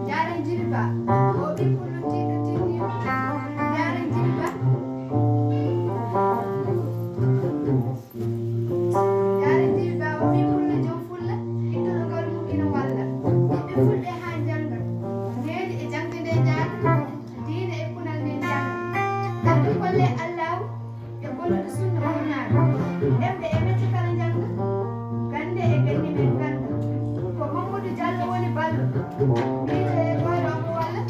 Jaran jiriba, obi puluti tinni. Jaran jiriba, jaran jiriba, obi pulu jom fulla. Itu lugar mungkin wala. Ibe fulde ha janga. Nedi e janga de janga. Dina e kunal de janga. Dadu kolle Allah e bolu sunna wonaa. Demde e metti kala janga. Gande e ganni men ganda. Ko Mamadou Diallo woni ballo. Ɓiite goyɗo omo walla.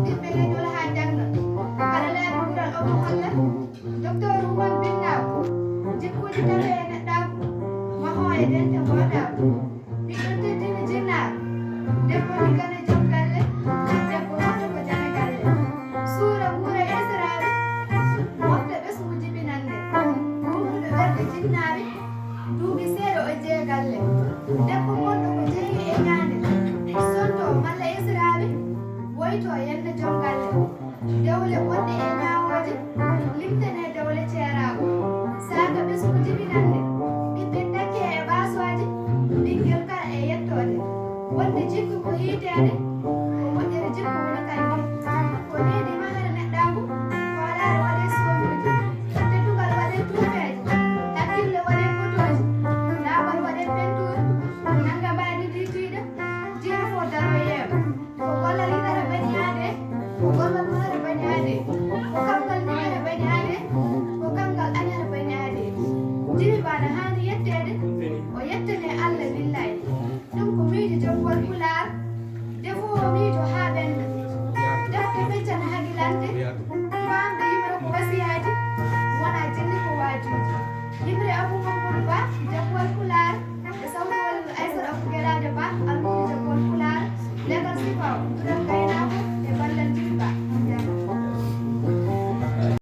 Ɓiɓɓe leñol ha janga. Kala leeɓe ɓural omo holla. Docteur Oumar Bindaw. Jikkuji tawe e neɗɗaako. Mahooye dente woɗaako. Ɓiɗɗo teddini jinnaaɓe. Debbo liggane joom galle. Debbo wonde ko jane galle. Suura wuura esiraaɓe. Mofta ɓesgu jibinande. Ɓuuɓuɗo ɓerɗe jinnaaɓe. Duuɓi seeɗa o jeegalle. Debbo gonɗo ko jeeyi e ñaande. Sonto malla esiraaɓe. Woyto yenne joom galle. Dewle wonɗe e ñaawooje. Limtane dewle ceeraago. Saaga ɓesgu jibinande. Ɓiɓɓe takke e ɓaasooje. Ɓinngel kala e yettoode. Wonde jikku ko hiiteede. Ko moƴƴere jikku woni kannge. Ko needi mahara neɗɗaago. Hoolaare waɗee soomiiji. Teddugal waɗee tuufeeje. Hakkille waɗee fotooji. Laaɓal waɗee pentuuri. Nanga mbaadi diitiiɗo. Jiya fo daroo yeewa. Ko gollal hidara bañaade. Ko gollal mahara bañaade. Ko kamngal nimere bañaade. Ko kamngal añara bañaade. Jiri baaɗa haani yetteede. O yettane Allah lillahi. Ɗum ko miijo jokkol Pulaar. Defoowo miijo haa ɓennda. Defte feccan hagilande. Faamde yimre ko wasiyaaji. Wonaa jinni ko waajuuji. Yimre Abou Mamadou Ba jokkol Pulaar. E sawtowol Aissata Abou Gelaajo Ba almuuji jokkol Pulaar. Legal sifaw. Dural